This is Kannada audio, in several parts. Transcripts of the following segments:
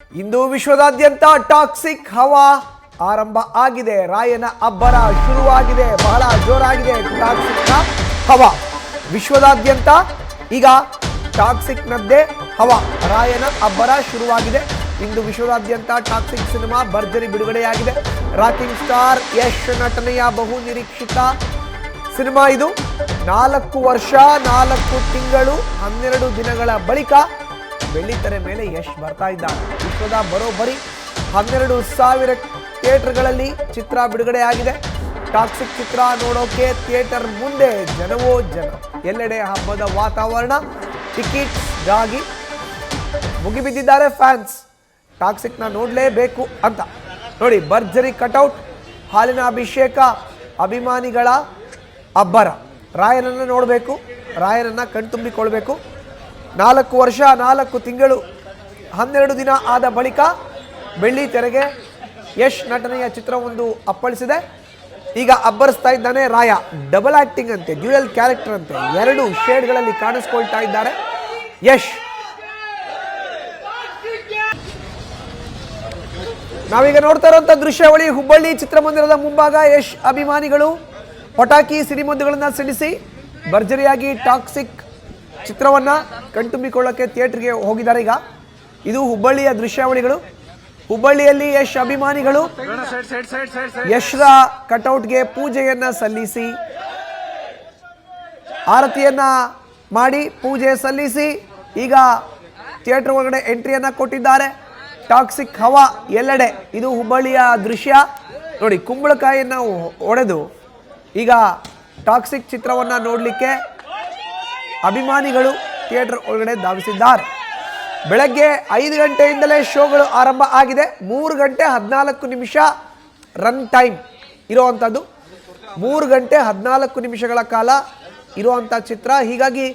ಇಂದು ವಿಶ್ವದಾದ್ಯಂತ ಟಾಕ್ಸಿಕ್ ಹವಾ ಆರಂಭ ಆಗಿದೆ. ರಾಯನ ಅಬ್ಬರ ಶುರುವಾಗಿದೆ. ಬಹಳ ಜೋರಾಗಿದೆ ಟಾಕ್ಸಿಕ್ನ ಹವಾ. ವಿಶ್ವದಾದ್ಯಂತ ಈಗ ಟಾಕ್ಸಿಕ್ನದ್ದೇ ಹವಾ. ರಾಯನ ಅಬ್ಬರ ಶುರುವಾಗಿದೆ. ಇಂದು ವಿಶ್ವದಾದ್ಯಂತ ಟಾಕ್ಸಿಕ್ ಸಿನಿಮಾ ಭರ್ಜರಿ ಬಿಡುಗಡೆಯಾಗಿದೆ. ರಾಕಿಂಗ್ ಸ್ಟಾರ್ ಯಶ್ ನಟನೆಯ ಬಹು ನಿರೀಕ್ಷಿತ ಸಿನಿಮಾ ಇದು. 4 ವರ್ಷ 4 ತಿಂಗಳು 12 ದಿನಗಳ ಬಳಿಕ ಬೆಳ್ಳಿತೆರೆ ಮೇಲೆ ಯಶ್ ಬರ್ತಾ ಇದ್ದಾರೆ. ವಿಶ್ವದ ಬರೋಬ್ಬರಿ 12,000 ಥಿಯೇಟರ್ಗಳಲ್ಲಿ ಚಿತ್ರ ಬಿಡುಗಡೆಯಾಗಿದೆ. ಟಾಕ್ಸಿಕ್ ಚಿತ್ರ ನೋಡೋಕೆ ಥಿಯೇಟರ್ ಮುಂದೆ ಜನವೋ ಜನ. ಎಲ್ಲೆಡೆ ಹಬ್ಬದ ವಾತಾವರಣ. ಟಿಕೆಟ್ಸ್ಗಾಗಿ ಮುಗಿಬಿದ್ದಿದ್ದಾರೆ ಫ್ಯಾನ್ಸ್. ಟಾಕ್ಸಿಕ್ನ ನೋಡಲೇಬೇಕು ಅಂತ. ನೋಡಿ, ಭರ್ಜರಿ ಕಟೌಟ್, ಹಾಲಿನ ಅಭಿಷೇಕ, ಅಭಿಮಾನಿಗಳ ಅಬ್ಬರ. ರಾಯನನ್ನು ನೋಡಬೇಕು, ರಾಯನನ್ನು ಕಣ್ತುಂಬಿಕೊಳ್ಬೇಕು. 4 ವರ್ಷ 4 ತಿಂಗಳು 12 ದಿನ ಆದ ಬಳಿಕ ಬೆಳ್ಳಿ ತೆರೆಗೆ ಯಶ್ ನಟನೆಯ ಚಿತ್ರವೊಂದು ಅಪ್ಪಳಿಸಿದೆ. ಈಗ ಅಬ್ಬರಿಸ್ತಾ ಇದ್ದಾನೆ ರಾಯ. ಡಬಲ್ ಆಕ್ಟಿಂಗ್ ಅಂತೆ, ಡ್ಯೂಯಲ್ ಕ್ಯಾರೆಕ್ಟರ್ ಅಂತೆ, 2 ಶೇಡ್ಗಳಲ್ಲಿ ಕಾಣಿಸ್ಕೊಳ್ತಾ ಇದ್ದಾರೆ ಯಶ್. ನಾವೀಗ ನೋಡ್ತಾ ಇರುವಂತ ದೃಶ್ಯಾವಳಿ ಹುಬ್ಬಳ್ಳಿ ಚಿತ್ರಮಂದಿರದ ಮುಂಭಾಗ. ಯಶ್ ಅಭಿಮಾನಿಗಳು ಪಟಾಕಿ ಸಿಡಿಮದ್ದುಗಳನ್ನ ಸಿಡಿಸಿ ಭರ್ಜರಿಯಾಗಿ ಟಾಕ್ಸಿಕ್ ಚಿತ್ರವನ್ನ ಕಣ್ತುಂಬಿಕೊಳ್ಳಕ್ಕೆ ಥಿಯೇಟರ್ಗೆ ಹೋಗಿದ್ದಾರೆ. ಈಗ ಇದು ಹುಬ್ಬಳ್ಳಿಯ ದೃಶ್ಯಾವಳಿಗಳು. ಹುಬ್ಬಳ್ಳಿಯಲ್ಲಿ ಯಶ್ ಅಭಿಮಾನಿಗಳು ಯಶ್ರ ಕಟೌಟ್ಗೆ ಪೂಜೆಯನ್ನ ಸಲ್ಲಿಸಿ, ಆರತಿಯನ್ನ ಮಾಡಿ, ಪೂಜೆ ಸಲ್ಲಿಸಿ ಈಗ ಥಿಯೇಟರ್ ಒಳಗಡೆ ಎಂಟ್ರಿಯನ್ನ ಕೊಟ್ಟಿದ್ದಾರೆ. ಟಾಕ್ಸಿಕ್ ಹವಾ ಎಲ್ಲೆಡೆ. ಇದು ಹುಬ್ಬಳ್ಳಿಯ ದೃಶ್ಯ ನೋಡಿ. ಕುಂಬಳಕಾಯಿಯನ್ನ ಒಡೆದು ಈಗ ಟಾಕ್ಸಿಕ್ ಚಿತ್ರವನ್ನ ನೋಡಲಿಕ್ಕೆ ಅಭಿಮಾನಿಗಳು ಥಿಯೇಟರ್ ಒಳಗಡೆ ಧಾವಿಸಿದ್ದಾರೆ. ಬೆಳಗ್ಗೆ 5 ಗಂಟೆಯಿಂದಲೇ ಶೋಗಳು ಆರಂಭ ಆಗಿದೆ. 3 ಗಂಟೆ 14 ನಿಮಿಷ ರನ್ ಟೈಮ್ ಇರುವಂಥದ್ದು. 3 ಗಂಟೆ 14 ನಿಮಿಷಗಳ ಕಾಲ ಇರುವಂಥ ಚಿತ್ರ. ಹೀಗಾಗಿ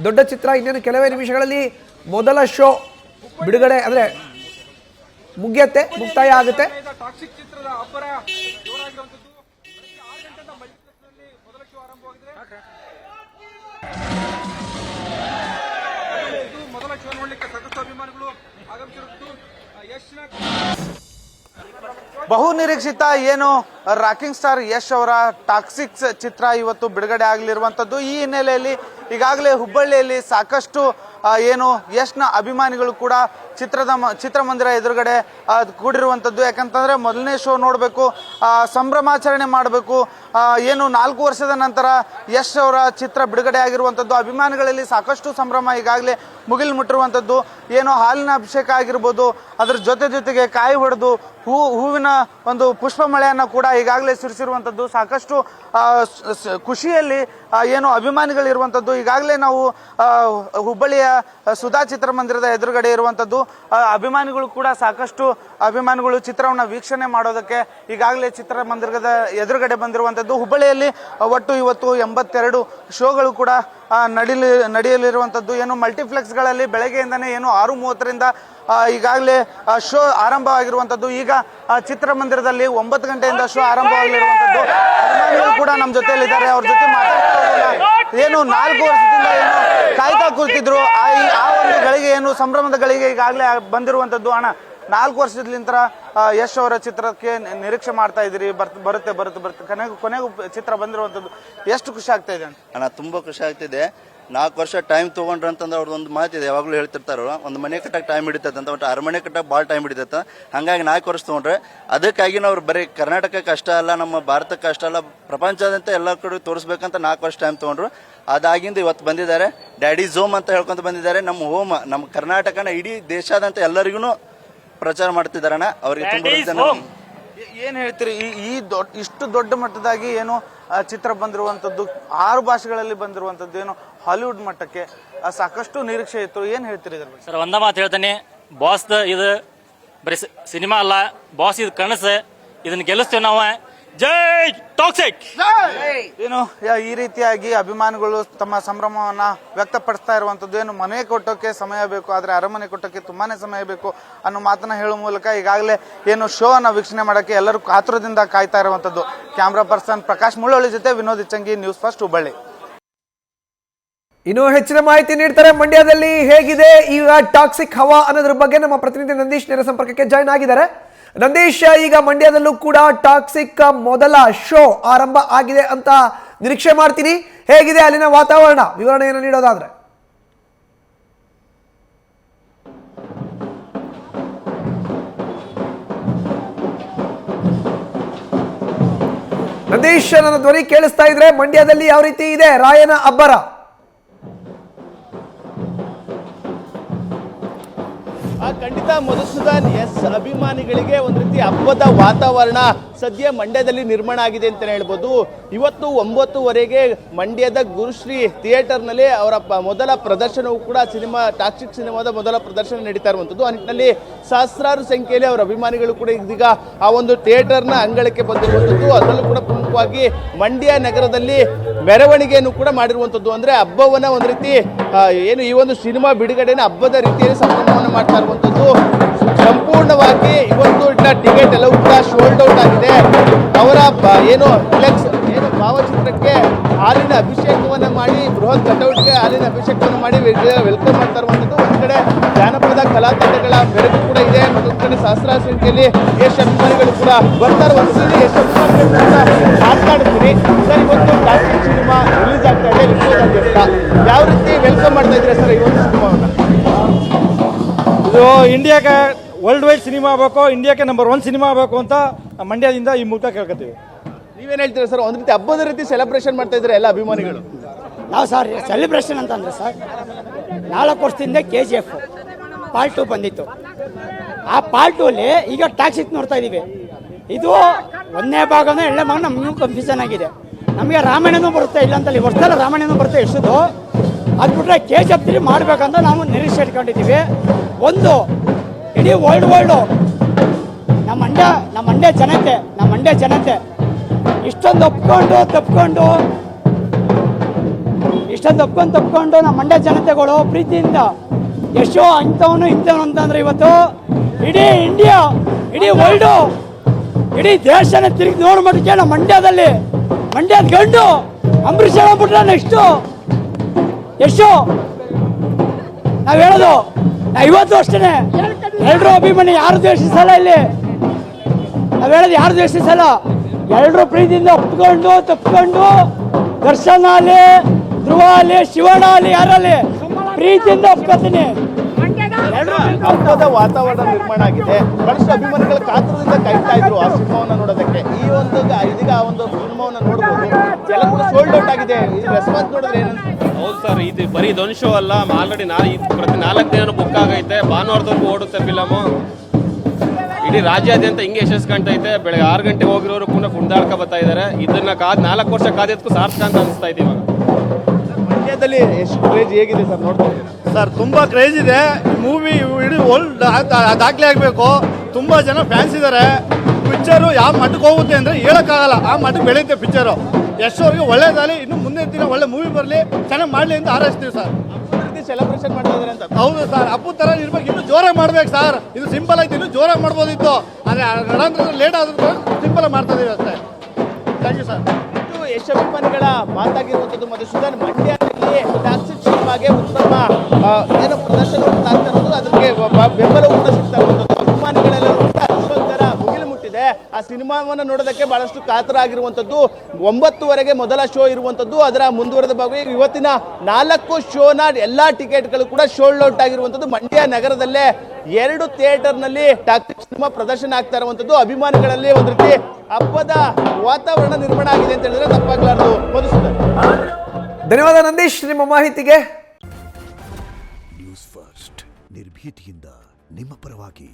ದೊಡ್ಡ ಚಿತ್ರ. ಇನ್ನೇನು ಕೆಲವೇ ನಿಮಿಷಗಳಲ್ಲಿ ಮೊದಲ ಶೋ ಬಿಡುಗಡೆ ಅಂದರೆ ಮುಕ್ತಾಯ ಆಗುತ್ತೆ. ಬಹು ನಿರೀಕ್ಷಿತ ಏನು ರಾಕಿಂಗ್ ಸ್ಟಾರ್ ಯಶ್ ಅವರ ಟಾಕ್ಸಿಕ್ ಚಿತ್ರ ಇವತ್ತು ಬಿಡುಗಡೆ ಆಗಲಿರುವಂಥದ್ದು. ಈ ಹಿನ್ನೆಲೆಯಲ್ಲಿ ಈಗಾಗಲೇ ಹುಬ್ಬಳ್ಳಿಯಲ್ಲಿ ಸಾಕಷ್ಟು ಏನು ಯಶ್ನ ಅಭಿಮಾನಿಗಳು ಕೂಡ ಚಿತ್ರಮಂದಿರ ಎದುರುಗಡೆ ಕೂಡಿರುವಂಥದ್ದು. ಯಾಕಂತಂದ್ರೆ ಮೊದಲನೇ ಶೋ ನೋಡಬೇಕು, ಸಂಭ್ರಮಾಚರಣೆ ಮಾಡಬೇಕು. ಏನು 4 ವರ್ಷದ ನಂತರ ಯಶ್ ಅವರ ಚಿತ್ರ ಬಿಡುಗಡೆ ಆಗಿರುವಂಥದ್ದು. ಅಭಿಮಾನಿಗಳಲ್ಲಿ ಸಾಕಷ್ಟು ಸಂಭ್ರಮ ಈಗಾಗಲೇ ಮುಗಿಲು ಮುಟ್ಟಿರುವಂಥದ್ದು. ಏನು ಹಾಲಿನ ಅಭಿಷೇಕ ಆಗಿರ್ಬೋದು, ಅದರ ಜೊತೆಗೆ ಕಾಯಿ ಹೊಡೆದು ಹೂವಿನ ಒಂದು ಪುಷ್ಪ ಮಳೆಯನ್ನು ಕೂಡ ಈಗಾಗಲೇ ಸುರಿಸಿರುವಂಥದ್ದು. ಸಾಕಷ್ಟು ಖುಷಿಯಲ್ಲಿ ಏನು ಅಭಿಮಾನಿಗಳಿರುವಂಥದ್ದು. ಈಗಾಗಲೇ ನಾವು ಹುಬ್ಬಳ್ಳಿಯ ಸುಧಾ ಚಿತ್ರಮಂದಿರದ ಎದುರುಗಡೆ ಇರುವಂಥದ್ದು. ಅಭಿಮಾನಿಗಳು ಕೂಡ ಸಾಕಷ್ಟು ಅಭಿಮಾನಿಗಳು ಚಿತ್ರವನ್ನು ವೀಕ್ಷಣೆ ಮಾಡೋದಕ್ಕೆ ಈಗಾಗಲೇ ಚಿತ್ರಮಂದಿರದ ಎದುರುಗಡೆ ಬಂದಿರುವಂಥದ್ದು. ಹುಬ್ಬಳ್ಳಿಯಲ್ಲಿ ಒಟ್ಟು ಇವತ್ತು 82 ಶೋಗಳು ಕೂಡ ನಡೆಯಲಿರುವಂಥದ್ದು. ಏನು ಮಲ್ಟಿಪ್ಲೆಕ್ಸ್ಗಳಲ್ಲಿ ಬೆಳಗ್ಗೆಯಿಂದನೇ ಏನು 6:30ರಿಂದ ಈಗಾಗಲೇ ಶೋ ಆರಂಭವಾಗಿರುವಂಥದ್ದು. ಈಗ ಚಿತ್ರಮಂದಿರದಲ್ಲಿ 9 ಗಂಟೆಯಿಂದ ಶೋ ಆರಂಭವಾಗಿರುವಂಥದ್ದು. ಅಭಿಮಾನಿಗಳು ಕೂಡ ನಮ್ಮ ಜೊತೆಯಲ್ಲಿದ್ದಾರೆ. ಅವ್ರ ಜೊತೆ ಮಾತಾಡ್ತಾ ಏನು 4 ವರ್ಷದಿಂದ ಏನು ಕಾಯ್ತಾ ಕೂರ್ತಿದ್ರು ಆ ಒಂದು ಗಳಿಗೆ ಏನು ಸಂಭ್ರಮದ ಗಳಿಗೆ ಈಗಾಗಲೇ ಬಂದಿರುವಂಥದ್ದು. ಅಣ್ಣ, 4 ವರ್ಷದಿಂದ ಯಶ್ ಅವರ ಚಿತ್ರಕ್ಕೆ ನಿರೀಕ್ಷೆ ಮಾಡ್ತಾ ಇದ್ದೀರಿ, ಬರುತ್ತೆ ಕೊನೆಗೂ ಚಿತ್ರ ಬಂದಿರುವಂಥದ್ದು. ಎಷ್ಟು ಖುಷಿ ಆಗ್ತಾ ಇದೆ ಅಣ್ಣ? ತುಂಬಾ ಖುಷಿ ಆಗ್ತಿದೆ. 4 ವರ್ಷ ಟೈಮ್ ತೊಗೊಂಡ್ರ ಅಂತಂದ್ರೆ ಅವ್ರದ್ದು ಒಂದು ಮಾತಿದೆ, ಯಾವಾಗಲೂ ಹೇಳ್ತಿರ್ತಾರೋ, ಒಂದು ಮನೆ ಕಟ್ಟಕ್ಕೆ ಟೈಮ್ ಹಿಡಿತೈತೆ ಅಂತ, ಒಟ್ಟು ಅರಮನೆ ಕಟ್ಟಕ್ಕೆ ಭಾಳ ಟೈಮ್ ಹಿಡಿತೈತೆ. ಹಾಗಾಗಿ 4 ವರ್ಷ ತೊಗೊಂಡ್ರೆ ಅದಕ್ಕಾಗಿ ನಾವು ಬರೀ ಕರ್ನಾಟಕಕ್ಕೆ ಅಷ್ಟ ಅಲ್ಲ, ನಮ್ಮ ಭಾರತಕ್ಕೆ ಅಷ್ಟ ಅಲ್ಲ, ಪ್ರಪಂಚದಂತ ಎಲ್ಲ ಕಡೆ ತೋರಿಸ್ಬೇಕಂತ 4 ವರ್ಷ ಟೈಮ್ ತೊಗೊಂಡ್ರು. ಅದಾಗಿಂದ ಇವತ್ತು ಬಂದಿದ್ದಾರೆ. ಡ್ಯಾಡಿ ಝೋಮ್ ಅಂತ ಹೇಳ್ಕೊಂತ ಬಂದಿದ್ದಾರೆ. ನಮ್ಮ ಹೋಮ, ನಮ್ಮ ಕರ್ನಾಟಕನ ಇಡೀ ದೇಶಾದಂತ ಎಲ್ಲರಿಗೂ ಪ್ರಚಾರ ಮಾಡ್ತಿದ್ದಾರಣ್ಣ. ಅವ್ರಿಗೆ ತುಂಬ ಏನ್ ಹೇಳ್ತೀರಿ? ಇಷ್ಟು ದೊಡ್ಡ ಮಟ್ಟದಾಗಿ ಏನು ಚಿತ್ರ ಬಂದಿರುವಂತದ್ದು, 6 ಭಾಷೆಗಳಲ್ಲಿ ಬಂದಿರುವಂತದ್ದು, ಏನು ಹಾಲಿವುಡ್ ಮಟ್ಟಕ್ಕೆ ಸಾಕಷ್ಟು ನಿರೀಕ್ಷೆ ಇತ್ತು. ಏನ್ ಹೇಳ್ತೀರಿ ಇದ್ರ ಬಗ್ಗೆ? ಸರ್, ಒಂದ ಮಾತು ಹೇಳ್ತಾನೆ, ಬಾಸ್ ಇದು ಬರೀ ಸಿನಿಮಾ ಅಲ್ಲ, ಬಾಸ್ ಇದು ಕನಸು. ಇದನ್ನ ಗೆಲ್ಲಿಸ್ತೇವೆ ನಾವು. ಜೈ ಟಾಕ್ಸಿಕ್! ಏನು ಈ ರೀತಿಯಾಗಿ ಅಭಿಮಾನಿಗಳು ತಮ್ಮ ಸಂಭ್ರಮವನ್ನ ವ್ಯಕ್ತಪಡಿಸ್ತಾ ಇರುವಂತದ್ದು. ಏನು ಮನೆ ಕೊಟ್ಟೋಕೆ ಸಮಯ ಬೇಕು, ಆದ್ರೆ ಅರಮನೆ ಕೊಟ್ಟೋಕೆ ತುಂಬಾನೇ ಸಮಯ ಬೇಕು ಅನ್ನೋ ಮಾತನ್ನ ಹೇಳುವ ಮೂಲಕ ಈಗಾಗಲೇ ಏನು ಶೋ ಅನ್ನ ವೀಕ್ಷಣೆ ಮಾಡಕ್ಕೆ ಎಲ್ಲರೂ ಕಾತುರದಿಂದ ಕಾಯ್ತಾ ಇರುವಂತದ್ದು. ಕ್ಯಾಮ್ರಾ ಪರ್ಸನ್ ಪ್ರಕಾಶ್ ಮುಳ್ಳೊಳ್ಳಿ ಜೊತೆ ವಿನೋದ್ ಇಚ್ಚಂಗಿ, ನ್ಯೂಸ್ ಫಸ್ಟ್, ಹುಬ್ಬಳ್ಳಿ. ಇನ್ನು ಹೆಚ್ಚಿನ ಮಾಹಿತಿ ನೀಡ್ತಾರೆ. ಮಂಡ್ಯದಲ್ಲಿ ಹೇಗಿದೆ ಈಗ ಟಾಕ್ಸಿಕ್ ಹವಾ ಅನ್ನೋದ್ರ ಬಗ್ಗೆ ನಮ್ಮ ಪ್ರತಿನಿಧಿ ನಂದೀಶ್ ನೇರ ಸಂಪರ್ಕಕ್ಕೆ ಜಾಯ್ನ್ ಆಗಿದ್ದಾರೆ. ನಂದೀಶ್, ಈಗ ಮಂಡ್ಯದಲ್ಲೂ ಕೂಡ ಟಾಕ್ಸಿಕ್ ಮೊದಲ ಶೋ ಆರಂಭ ಆಗಿದೆ ಅಂತ ನಿರೀಕ್ಷೆ ಮಾಡ್ತೀನಿ. ಹೇಗಿದೆ ಅಲ್ಲಿನ ವಾತಾವರಣ, ವಿವರಣೆಯನ್ನು ನೀಡೋದಾದ್ರೆ? ನಂದೀಶ್, ನನ್ನ ಧ್ವನಿ ಕೇಳಿಸ್ತಾ ಇದ್ರೆ ಮಂಡ್ಯದಲ್ಲಿ ಯಾವ ರೀತಿ ಇದೆ ರಾಯನ ಅಬ್ಬರ? ಖಂಡಿತ ಮಧುಸೂದನ್, ಅಭಿಮಾನಿಗಳಿಗೆ ಒಂದು ರೀತಿ ಹಬ್ಬದ ವಾತಾವರಣ ಸದ್ಯ ಮಂಡ್ಯದಲ್ಲಿ ನಿರ್ಮಾಣ ಆಗಿದೆ ಅಂತಲೇ ಹೇಳ್ಬೋದು. ಇವತ್ತು 9:30 ಮಂಡ್ಯದ ಗುರುಶ್ರೀ ಥಿಯೇಟರ್ನಲ್ಲಿ ಅವರ ಮೊದಲ ಪ್ರದರ್ಶನವೂ ಕೂಡ ಟಾಕ್ಸಿಕ್ ಸಿನಿಮಾದ ಮೊದಲ ಪ್ರದರ್ಶನ ನಡೀತಾ ಇರುವಂಥದ್ದು. ಆ ನಿಟ್ಟಿನಲ್ಲಿ ಸಹಸ್ರಾರು ಸಂಖ್ಯೆಯಲ್ಲಿ ಅವರ ಅಭಿಮಾನಿಗಳು ಕೂಡ ಇದೀಗ ಆ ಒಂದು ಥಿಯೇಟರ್ನ ಅಂಗಳಕ್ಕೆ ಬಂದಿರುವಂಥದ್ದು. ಅದರಲ್ಲೂ ಕೂಡ ಪ್ರಮುಖವಾಗಿ ಮಂಡ್ಯ ನಗರದಲ್ಲಿ ಮೆರವಣಿಗೆಯನ್ನು ಕೂಡ ಮಾಡಿರುವಂಥದ್ದು. ಅಂದರೆ ಹಬ್ಬವನ್ನ ಒಂದು ರೀತಿ ಏನು ಈ ಒಂದು ಸಿನಿಮಾ ಬಿಡುಗಡೆನ ಹಬ್ಬದ ರೀತಿಯಲ್ಲಿ ಸಂಭ್ರಮವನ್ನು ಮಾಡ್ತಾ ಇರುವಂಥದ್ದು. ಸಂಪೂರ್ಣವಾಗಿ ಇವತ್ತು ಟಿಕೆಟ್ ಎಲ್ಲವೂ ಕೂಡ ಶೋಲ್ಡ್ ಔಟ್ ಆಗಿದೆ. ಅವರ ಏನು ಭಾವಚಿತ್ರಕ್ಕೆ ಹಾಲಿನ ಅಭಿಷೇಕವನ್ನು ಮಾಡಿ, ಬೃಹತ್ ಕಟೌಟ್ಗೆ ಹಾಲಿನ ಅಭಿಷೇಕವನ್ನು ಮಾಡಿ ವೆಲ್ಕಮ್ ಮಾಡ್ತಾ ಇರುವಂಥದ್ದು. ಒಂದು ಕಡೆ ಜಾನಪದ ಕಲಾ ತಂಡಗಳ ಮೆರುಗು ಕೂಡ ಇದೆ, ಮತ್ತೊಂದು ಕಡೆ ಸಹಸ್ರಾರು ಸಂಖ್ಯೆಯಲ್ಲಿ ಯಶ್ ಅಭಿಮಾನಿಗಳು ಕೂಡ ಬರ್ತಾ ಇರುವಂಥದ್ದು. ಯಶ್ ಅಭಿಮಾನಿಗಳು ಕೂಡ ಮಾತನಾಡ್ತೀನಿ ಸರ್, ಇವತ್ತು ಟಾಕ್ಸಿಕ್ ಸಿನಿಮಾ ರಿಲೀಸ್ ಆಗ್ತಾ ಇದೆ, ವಿಶ್ವದಾದ್ಯಂತ ಯಾವ ರೀತಿ ವೆಲ್ಕಮ್ ಮಾಡ್ತಾ ಇದ್ರೆ ಸರ್ ಈ ಒಂದು ಸಿನಿಮಾವನ್ನು? ಇದು ಇಂಡಿಯಾಗೆ ವರ್ಲ್ಡ್ ವೈಡ್ ಸಿನಿಮಾ ಆಗಬೇಕು, ಇಂಡಿಯಾಕ್ಕೆ ನಂಬರ್ 1 ಸಿನಿಮಾ ಆಗಬೇಕು ಅಂತ ಮಂಡ್ಯದಿಂದ ಈ ಮೂಲಕ ಕೇಳ್ಕೊತೀವಿ. ನೀವೇನು ಹೇಳ್ತೀರಾ ಸರ್? ಒಂದು ರೀತಿ ಹಬ್ಬದ ರೀತಿ ಸೆಲೆಬ್ರೇಷನ್ ಮಾಡ್ತಾ ಇದ್ದಾರೆ ಎಲ್ಲ ಅಭಿಮಾನಿಗಳು. ನಾವು ಸರ್ ಸೆಲೆಬ್ರೇಷನ್ ಅಂತಂದರೆ ಸರ್ 4 ವರ್ಷದಿಂದ KGF ಪಾರ್ಟ್ 2 ಬಂದಿತ್ತು. ಆ ಪಾರ್ಟ್ 2ಅಲ್ಲಿ ಈಗ ಟಾಕ್ಸಿಕ್ ನೋಡ್ತಾ ಇದ್ದೀವಿ. ಇದು 1ನೇ ಭಾಗನೋ 2ನೇ ಭಾಗ ನಮಗೂ ಕನ್ಫ್ಯೂಷನ್ ಆಗಿದೆ. ನಮಗೆ ರಾಮಾಯಣನೂ ಬರುತ್ತೆ, ಇಲ್ಲ ಅಂತಲ್ಲಿ ವರ್ಷದಲ್ಲ ರಾಮಾಯಣನೂ ಬರುತ್ತೆ ಎಷ್ಟದು. ಅದು ಬಿಟ್ಟರೆ KGF 3 ಮಾಡಬೇಕಂತ ನಾವು ನಿರೀಕ್ಷೆ ಇಟ್ಕೊಂಡಿದ್ದೀವಿ. ಒಂದು ಇಡೀ ವರ್ಲ್ಡು ನಮ್ಮ ಮಂಡ್ಯ ಜನತೆ ಇಷ್ಟೊಂದು ತಪ್ಕೊಂಡು ನಮ್ಮ ಮಂಡ್ಯ ಜನತೆಗಳು ಪ್ರೀತಿಯಿಂದ ಎಷ್ಟೋ ಇಂಥವನು ಅಂತಂದ್ರೆ ಇವತ್ತು ಇಡೀ ಇಂಡಿಯಾ, ಇಡೀ ವರ್ಲ್ಡು, ಇಡೀ ದೇಶನ ತಿರುಗಿ ನೋಡ್ಬಿಟ್ಟಿಗೆ ನಮ್ಮ ಮಂಡ್ಯದ ಗಂಡು ಅಂಬರೀಷ್ ಬಿಟ್ರೆ ನೆಕ್ಸ್ಟು ಎಷ್ಟು ನಾವು ಹೇಳೋದು ಇವತ್ತು ಅಷ್ಟೇ. ಎಲ್ಲರೂ ಅಭಿಮಾನಿ, ಯಾರು ದ್ವೇಷಿಸಲ್ಲ ಇಲ್ಲಿ. ನಾವು ಹೇಳೋದು ಯಾರು ದ್ವೇಷಿಸಲ್ಲ, ಎಲ್ಲರೂ ಪ್ರೀತಿಯಿಂದ ತಪ್ಪಿಕೊಂಡು ದರ್ಶನ ಆಗಲಿ, ಧ್ರುವ ಆಗಲಿ, ಶಿವಣ್ಣ ಆಗಲಿ, ಯಾರಲ್ಲಿ ಪ್ರೀತಿಯಿಂದ ಒಪ್ಕೊತೀನಿ. ಹಬ್ಬದ ವಾತಾವರಣ ನಿರ್ಮಾಣ ಆಗಿದೆ. ಬಹಳಷ್ಟು ಅಭಿಮಾನಿಗಳು ಕಾತರದಿಂದ ಕಾಯ್ತಾ ಇದ್ರು ಆ ಸಿನಿಮಾವನ್ನು ನೋಡೋದಕ್ಕೆ. ಇದೀಗ ಆ ಒಂದು ಸಿನಿಮಾವನ್ನು ನೋಡಬಹುದು, ಎಲ್ಲ ಕೂಡ ಸೋಲ್ಡ್ ಔಟ್ ಆಗಿದೆ. ಈ ರೆಸ್ಪಾನ್ಸ್ ನೋಡಿದ್ರೆ ಏನಂತ? ಹೌದು ಸರ್, ಇದು ಬರೀ ಇದೊಂದು ಶೋ ಅಲ್ಲ, ಆಲ್ರೆಡಿ ಪ್ರತಿ 4 ದಿನ ಬುಕ್ ಆಗೈತೆ. ಭಾನುವಾರದವರೆಗೂ ಓಡುತ್ತೆ ಫಿಲಮು. ಇಡೀ ರಾಜ್ಯಾದ್ಯಂತ ಹಿಂಗೆ ಯಶಸ್ಸು ಕಾಣ್ತೈತೆ. ಬೆಳಗ್ಗೆ 6 ಗಂಟೆಗೆ ಹೋಗಿರೋರು ಪುನಃ ಕುಣಿದಾಡ್ಕ ಬರ್ತಾ ಇದ್ದಾರೆ. ಇದನ್ನ 4 ವರ್ಷ ಕಾದಿದ್ದಕ್ಕೂ ಸಾರ್ಥಕ ಅಂತ ಅನಿಸ್ತಾ ಇದೆ ಇವಾಗ. ಮಂಡ್ಯದಲ್ಲಿ ಎಷ್ಟು ಕ್ರೇಜ್ ಹೇಗಿದೆ ಸರ್ ನೋಡ್ತಾ ಇದ್ದೀರಾ? ಸರ್ ತುಂಬ ಕ್ರೇಜ್ ಇದೆ. ಮೂವಿ ಇಡೀ ವರ್ಲ್ಡ್ ದಾಖಲೆ ಆಗಬೇಕು. ತುಂಬ ಜನ ಫ್ಯಾನ್ಸ್ ಇದ್ದಾರೆ. ಪಿಕ್ಚರು ಯಾವ ಮಟ್ಟಕ್ಕೆ ಹೋಗುತ್ತೆ ಅಂದರೆ ಹೇಳೋಕ್ಕಾಗಲ್ಲ, ಆ ಮಟ್ಟಕ್ಕೆ ಬೆಳೆಯುತ್ತೆ ಪಿಕ್ಚರು. ಯಶೋರ್ಗೆ ಒಳ್ಳೇದಾಗಲಿ, ಇನ್ನು ಮುಂದಿನ ದಿನ ಒಳ್ಳೆ ಮೂವಿ ಬರಲಿ, ಚೆನ್ನಾಗಿ ಮಾಡಲಿ ಅಂತ ಹಾರೈಸ್ತೀವಿ ಸರ್. ಸೆಲೆಬ್ರೇಷನ್ ಮಾಡ್ತಾ ಇದ್ದಾರೆ ಅಂತ? ಹೌದು ಸರ್, ಹಬ್ಬದ ಥರ ಇರ್ಬೇಕು. ಇನ್ನೂ ಜೋರಾಗಿ ಮಾಡ್ಬೇಕು ಸರ್. ಇದು ಸಿಂಪಲ್ ಆಯ್ತು, ಇನ್ನೂ ಜೋರಾಗಿ ಮಾಡ್ಬೋದಿತ್ತು. ಆದರೆ ನಡಂದ್ರೆ ಲೇಟ್ ಆದ್ರೂ ಸಿಂಪಲ್ ಮಾಡ್ತಾ ಇದೀವಿ ಅಷ್ಟೇ. Thank you sir. ಇದು ಯಶ್ ಅಭಿಮಾನಿಗಳ ಮಾತಾಗಿರುವಂಥದ್ದು. ಮಧುಸೂದನ್, ಮಂಡ್ಯದಲ್ಲಿ ಟಾಕ್ಸಿಕ್ ಸಿನಿಮಾಗೆ ಉತ್ತಮ ಏನು ಪ್ರದರ್ಶನ ಆಗ್ತಾ ಇರೋದು, ಅದಕ್ಕೆ ಬೆಂಬಲವೂ ಕೂಡ ಸಿಗ್ತಾ ಇರುವಂಥದ್ದು. ಅಭಿಮಾನಿಗಳೆಲ್ಲರೂ ಕೂಡ ಅಶ್ವತ್ಥರ ಮುಗಿಲು ಮುಟ್ಟಿದೆ. ಆ ಸಿನಿಮಾವನ್ನು ನೋಡೋದಕ್ಕೆ ಬಹಳಷ್ಟು ಕಾತರ ಆಗಿರುವಂಥದ್ದು. 9:30 ಮೊದಲ ಶೋ ಇರುವಂಥದ್ದು. ಅದರ ಮುಂದುವರೆದ ಭಾಗ ಇವತ್ತಿನ 4 ಶೋನ ಎಲ್ಲಾ ಟಿಕೆಟ್ಗಳು ಕೂಡ ಶೋಲ್ಡ್ ಔಟ್ ಆಗಿರುವಂಥದ್ದು. ಮಂಡ್ಯ ನಗರದಲ್ಲೇ 2 ಥಿಯೇಟರ್ನಲ್ಲಿ ಟಾಕ್ಸಿಕ್ ಸಿನಿಮಾ ಪ್ರದರ್ಶನ ಆಗ್ತಾ ಇರುವಂಥದ್ದು. ಅಭಿಮಾನಿಗಳಲ್ಲಿ ಒಂದು ರೀತಿ ಹಬ್ಬದ ವಾತಾವರಣ ನಿರ್ಮಾಣ ಆಗಿದೆ ಅಂತ ಹೇಳಿದ್ರೆ ತಪ್ಪಾಗಲಾರದು. ಮಧುಸೂದನ್, ಧನ್ಯವಾದ ನಂದೀಶ್ ನಿಮ್ಮ ಮಾಹಿತಿಗೆ. ನ್ಯೂಸ್ ಫಸ್ಟ್ ನಿರ್ಭೀತಿಯಿಂದ ನಿಮ್ಮ ಪರವಾಗಿ.